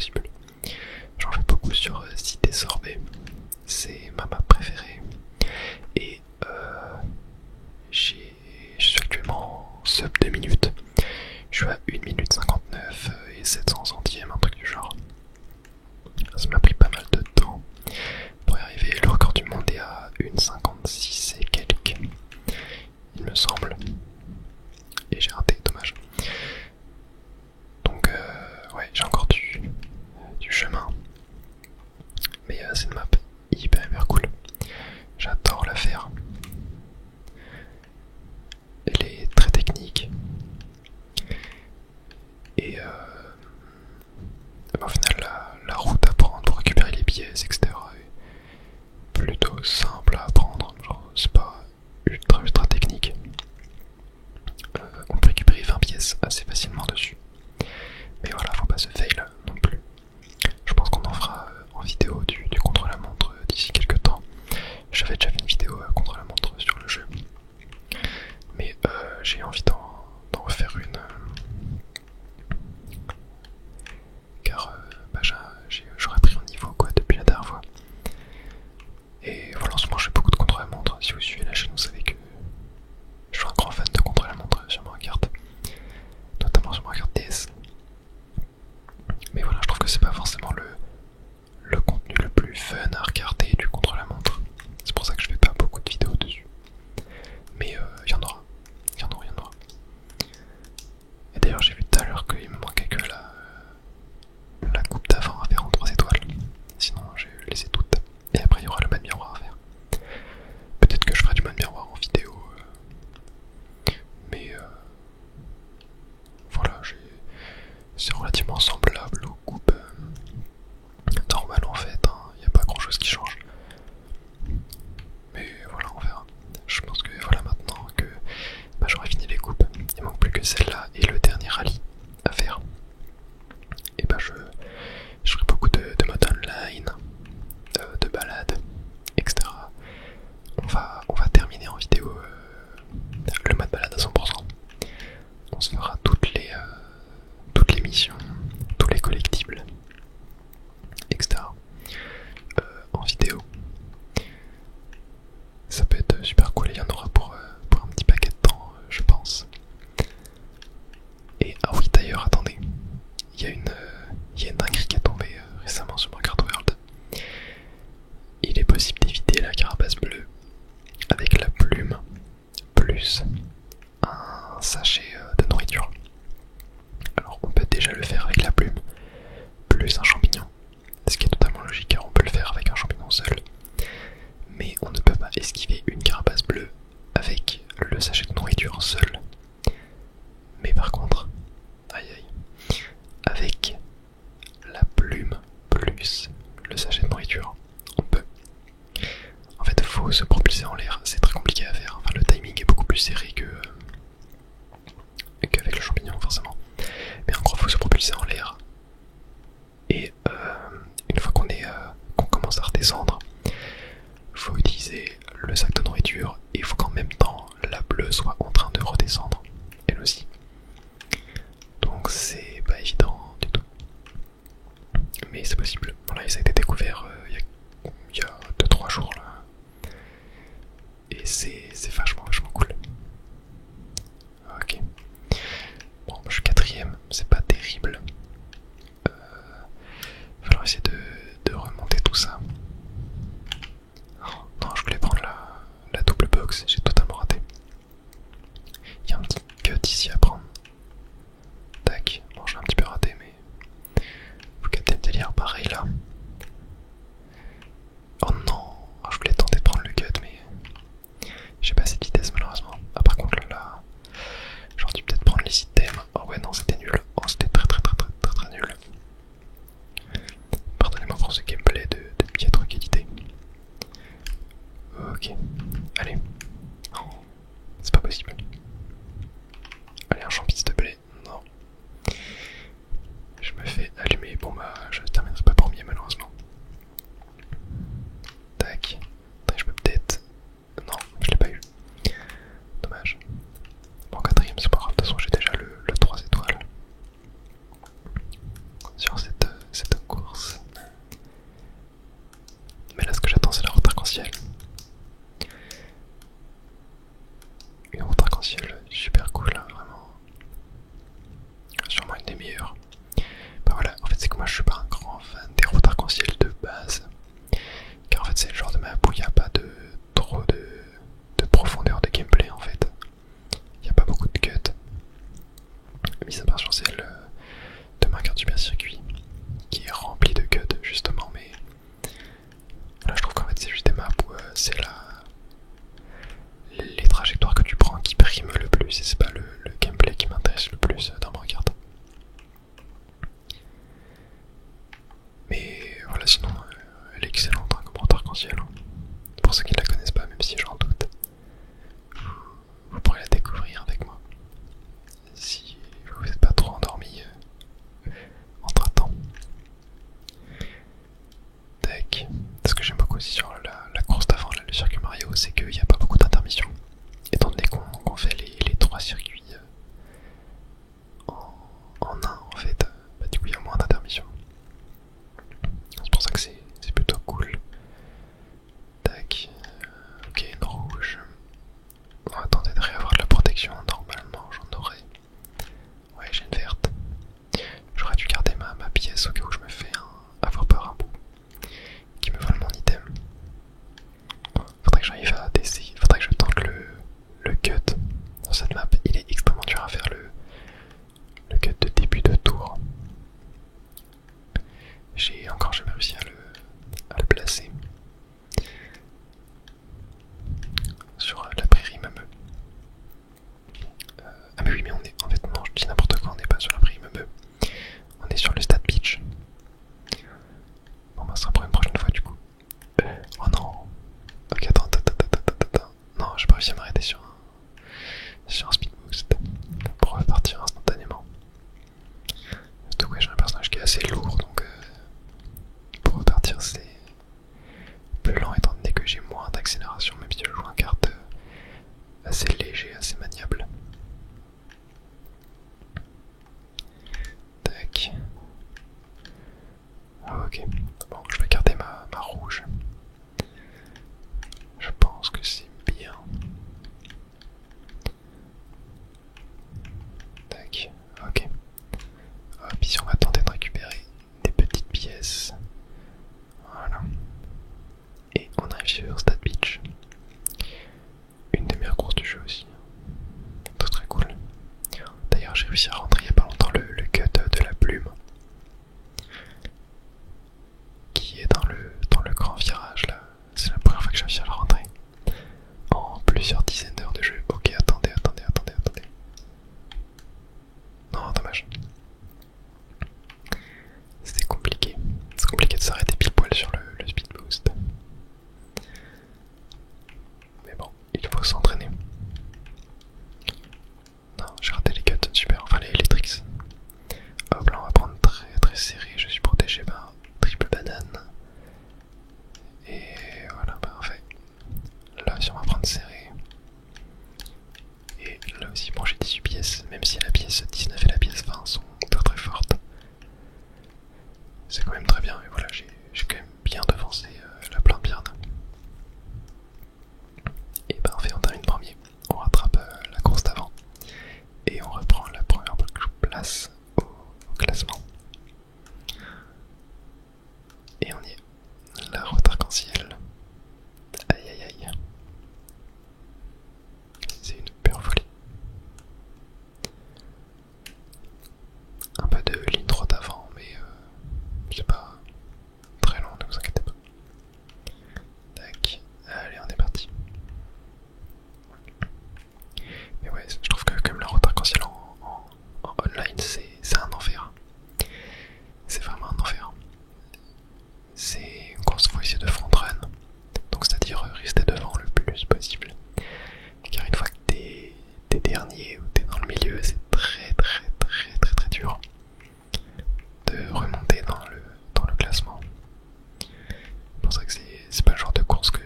possible. J'en fais beaucoup sur Cité Sorbet, c'est ma map préférée. Et je suis actuellement en sub 2 minutes. Je suis à 1 minute 59 et 700 centièmes, un truc du genre. Ça m'a pris pas mal de temps pour y arriver. Le record du monde est à 1,56 et quelques, il me semble. Et j'ai raté, dommage. Donc ouais, j'ai encore du chemin. Mais c'est une map hyper cool. J'adore la faire. Elle est très technique. Et au final, la route à prendre pour récupérer les pièces, etc. est plutôt simple à apprendre. Genre, c'est pas ultra technique. On peut récupérer 20 pièces assez facilement dessus. Mais voilà, faut pas se fail non plus. Je pense qu'on en fera en vidéo du contre-la-montre d'ici quelques temps. J'avais déjà fait une vidéo contre-la-montre sur le jeu. Mais j'ai envie d'en refaire une. Car j'aurais pris un niveau quoi depuis la dernière fois. Et voilà, en ce moment je fais beaucoup de contre-la-montre. Si vous suivez la chaîne, vous savez que je suis un grand fan de contre-la-montre sur Mario Kart. Notamment sur Mario Kart DS. Mais voilà, je trouve que c'est pas forcément le contenu le plus fun à regarder du contre-la-montre. C'est pour ça que je fais pas beaucoup de vidéos dessus. Mais il y en aura. Il y en aura. Et d'ailleurs j'ai vu tout à l'heure qu'il me manquait que la coupe d'avant à faire en 3 étoiles. Sinon j'ai laissé toutes. Et après il y aura le mode miroir à faire. Peut-être que je ferai du mode miroir en vidéo. Mais voilà, c'est relativement semblable aux coupes normales en fait. Il n'y a pas grand chose qui change. Mais voilà, on verra. Je pense que voilà, maintenant que j'aurai fini les coupes, il manque plus que celle-là et le dernier rallye à faire. Et je ferai beaucoup de mode online, de balades, etc. On va terminer en vidéo le mode balade à 100%. On se fera toutes les missions, tous les collectibles, etc. En vidéo. Ça peut être super cool et il y en aura pour un petit paquet de temps, je pense. Et ah oui, d'ailleurs, attendez, il y a une dinguerie qui est tombée récemment sur Mario Kart World. Il est possible d'éviter la carapace bleue avec la plume plus un sachet de nourriture. Alors on peut déjà le faire avec la plume plus un champignon, ce qui est totalement logique car on peut le faire avec un champignon seul. Mais on ne peut pas esquiver une carapace bleue avec le sachet de nourriture seul. Mais par contre, avec la plume plus le sachet de nourriture, on peut. En fait, il faut se propulser en l'air, c'est très compliqué à faire. Enfin, le timing est beaucoup plus serré qu'avec le champignon, forcément. Mais en gros, il faut se propulser en l'air. Et une fois qu'on commence à redescendre, il faut utiliser le sac de nourriture et il faut qu'en même temps la bleue soit en train de redescendre, elle aussi. Donc c'est pas évident du tout. Mais c'est possible. Voilà, ça a été découvert il y a 2-3 jours là. Et c'est vachement cool. Ok. Bon, je suis 4ème, c'est pas terrible. Il va falloir essayer de remonter tout ça. Non, je voulais prendre la double box, j'ai totalement raté. Il y a un petit cut ici à prendre. Tac, bon j'ai un petit peu raté mais vous captez le délire, pareil là. Oh non, je voulais tenter de prendre le cut mais j'ai pas assez de vitesse malheureusement. Ah par contre là, j'aurais dû peut-être prendre les items. Oh ouais non c'était nul, oh c'était très encore jamais réussi à le placer. Sur la prairie même. Ah mais oui, mais on est... En fait non, je dis n'importe quoi, on n'est pas sur la prairie même. On est sur le stade beach. Bon bah ça sera pour une prochaine fois du coup. Oh non. Ok, attends. Non, j'ai pas réussi à m'arrêter sur un speed boost pour repartir instantanément. Surtout que j'ai un personnage qui est assez lourd, donc pour repartir c'est plus lent étant donné que j'ai moins d'accélération, même si je joue un carte assez léger, assez maniable. Tac. Ok, bon, je vais garder ma rouge. Je pense que c'est bien. Tac, ok. Hop, ici on va tenter de récupérer des petites pièces. Voilà. Et on arrive sur Stade Beach. Une des meilleures courses du jeu aussi. Très très cool. D'ailleurs j'ai réussi à rentrer il y a pas longtemps le cut de la plume. Qui est dans le grand virage là. C'est la première fois que j'ai réussi à le rentrer. En plusieurs dizaines d'heures de jeu. Ok, attendez. Non, dommage. C'était compliqué. C'est compliqué de s'arrêter pile poil sur le speed boost. Mais bon, il faut s'entraîner. Non, j'ai raté les cuts, super. Enfin, les tricks. Hop, là, on va prendre très très serré. Je suis protégé par triple banane. Et voilà, parfait. Là aussi, on va prendre serré. Et là aussi, bon, j'ai 18 pièces. Même si la pièce 19 et la pièce 20 sont très très fortes. C'est quand même très bien. Et voilà, j'ai quand même bien devancé la plein bird. Et parfait, on termine premier. On rattrape la course d'avant. Et on reprend la première place au classement. Et on y est. La route arc-en-ciel. Aïe aïe aïe. C'est une pure folie. Un peu de ligne droite avant, mais c'est pas très long, ne vous inquiétez pas. Tac, allez, on est parti. Mais ouais, je trouve que comme la route arc-en-ciel en online, c'est un enfer. C'est vraiment un enfer. C'est une course, faut essayer de front run. Donc c'est-à-dire rester devant le plus possible. Car une fois que t'es dernier ou t'es dans le milieu, c'est très dur de remonter dans le classement. C'est pour ça que c'est pas le genre de course que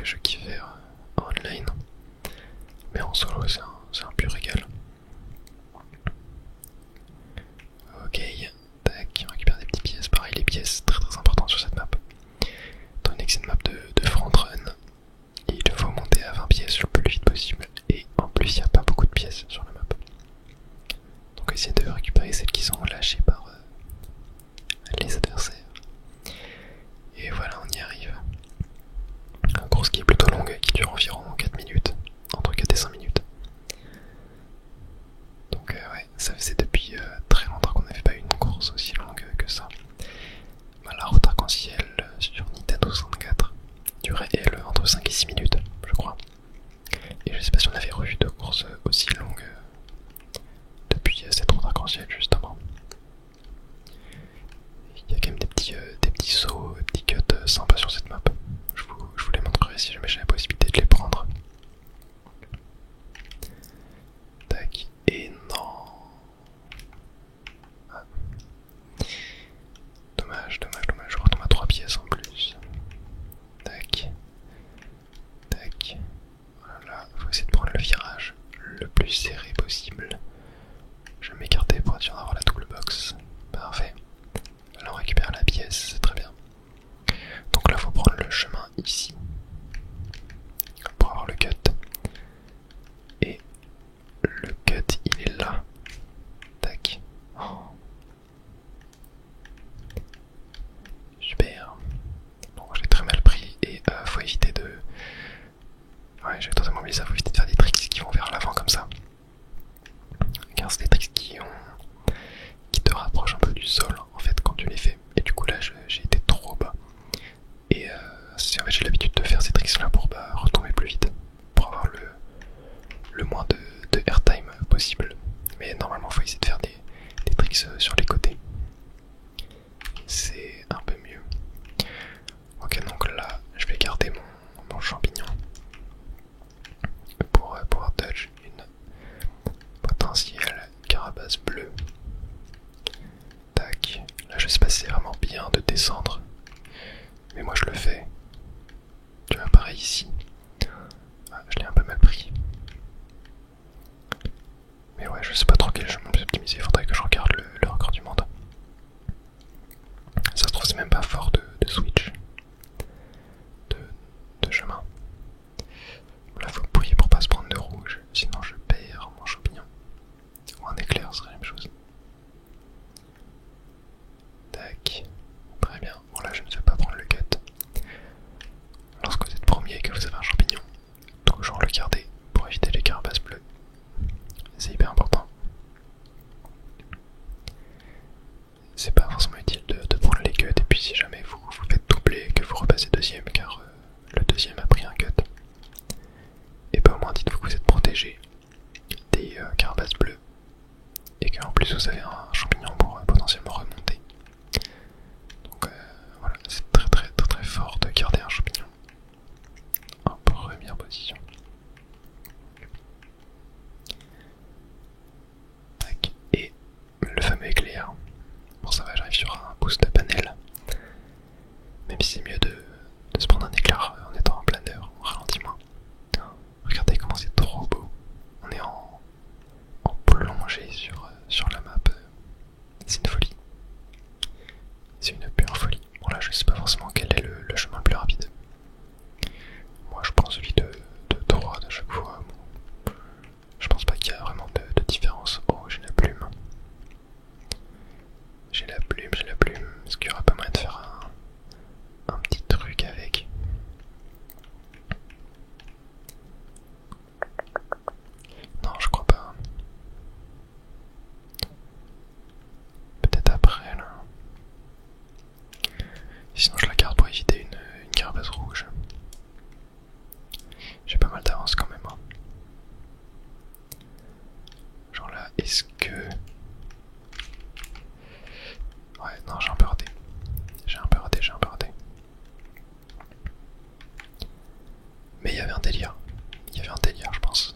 je kiffe faire en online. Mais en solo, c'est un pur régal. Ok, tac, on récupère des petites pièces. Pareil, les pièces très importantes sur cette map. Étant donné que c'est une map de front run, il faut monter à 20 pièces le plus vite possible. Et en plus, il n'y a pas beaucoup de pièces sur la map. Donc essayez de récupérer celles qui sont lâchées par les adversaires. Et voilà, on y arrive. Une course qui est plutôt longue, qui dure environ 4 minutes. Entre 4 et 5 minutes. Donc ouais, ça faisait depuis très longtemps qu'on n'avait pas eu une course aussi longue que ça. La route arc-en-ciel sur Nintendo 64 durait elle entre 5 et 6 minutes, je crois. Et je sais pas si on avait revu de courses aussi longues depuis cette route arc-en-ciel justement. Il y a quand même des petits sauts, des petits cuts sympas sur cette map. Je vous les montrerai si jamais j'ai la possibilité de les prendre. Tac, et non. Ah. Dommage, je retombe à 3 pièces en plus. Tac. Voilà, faut essayer de prendre le virage le plus serré possible. Je vais m'écarter pour être sûr d'avoir la double box. Parfait. Là on récupère la pièce, c'est très bien. Donc là faut prendre le chemin ici pour avoir le cut. Et le cut il est là. Tac. Oh. Super. Bon, j'ai très mal pris et faut éviter de... Ouais, j'ai totalement oublié ça, faut éviter de faire des tricks qui vont vers l'avant comme ça. Car c'est des tricks qui te rapprochent un peu du sol en fait quand tu les fais. Et du coup là j'ai été cendres. Mais moi je le fais. Tu vois, pareil ici. Ah, je l'ai un peu mal pris. Mais ouais, je sais pas trop quel chemin optimiser. Faudrait que je regarde le record du monde. Ça se trouve, c'est même pas fort de switch. De chemin. Là, faut prier pour pas se prendre de rouge. Sinon, je perds mon champignon. Ou un éclair, ce serait la même chose. Tac. Très bien. Bon, là, je ne vais pas prendre le cut. Lorsque vous êtes premier et que vous avez un champignon, toujours le garder pour éviter les carapaces bleues. C'est hyper important. C'est pas forcément utile de prendre les cuts, et puis si jamais vous faites doubler, que vous repassez deuxième, car le deuxième a pris un cut, et pas au moins dites-vous que vous êtes protégé des carapaces bleues, et qu'en plus vous avez un champignon pour potentiellement remonter. Donc voilà, c'est très fort de garder un champignon en première position. Tac, et le fameux éclair. Bon, ça va, j'arrive sur un boost de panel. Même si c'est mieux de se prendre un éclair en étant en planeur, en ralentissement. Regardez comment c'est trop beau. On est en plongée sur la map. C'est une folie. C'est une pure folie. Bon, là, je sais pas forcément quel est le chemin le plus rapide. Moi, je prends celui de droite à chaque fois. Bon, je pense pas qu'il y a vraiment de différence. Oh, j'ai la plume. J'ai la plume. Est-ce qu'il y aura pas moyen de faire un petit truc avec? Non, je crois pas. Peut-être après, là. Sinon, je la garde pour éviter une carapace rouge. J'ai pas mal d'avance quand même. Hein. Genre là, est-ce que... Ouais, non, j'ai un peu raté. J'ai un peu raté. Mais il y avait un délire. Je pense.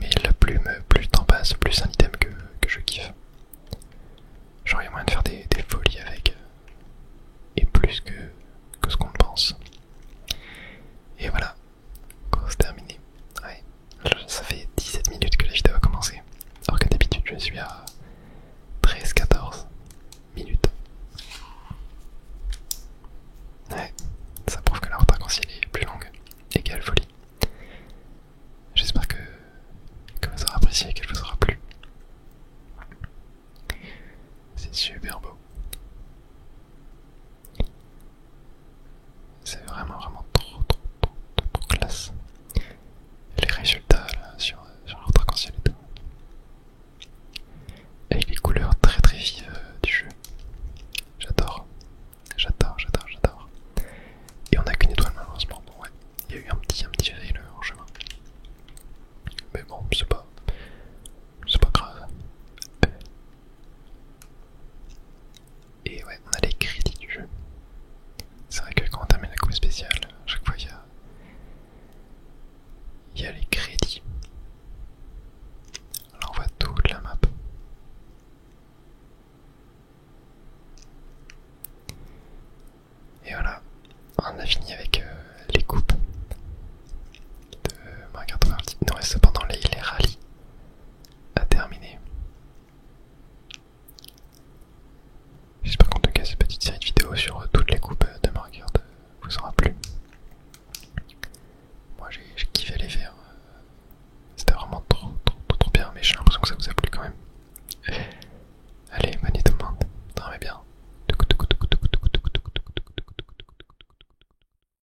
Mais la plume, plus le temps passe, plus c'est un item que je kiffe. Genre, il y a moyen de faire des folies avec. Et plus que ce qu'on pense. Et voilà. Course terminée. Ouais. Ça fait 17 minutes que la vidéo a commencé. Alors que d'habitude, je suis à 13-14 minutes. Ouais, ça prouve que la route arc-en-ciel est plus longue. Et quelle folie. J'espère que vous aurez apprécié et qu'elle vous aura plu. C'est super beau.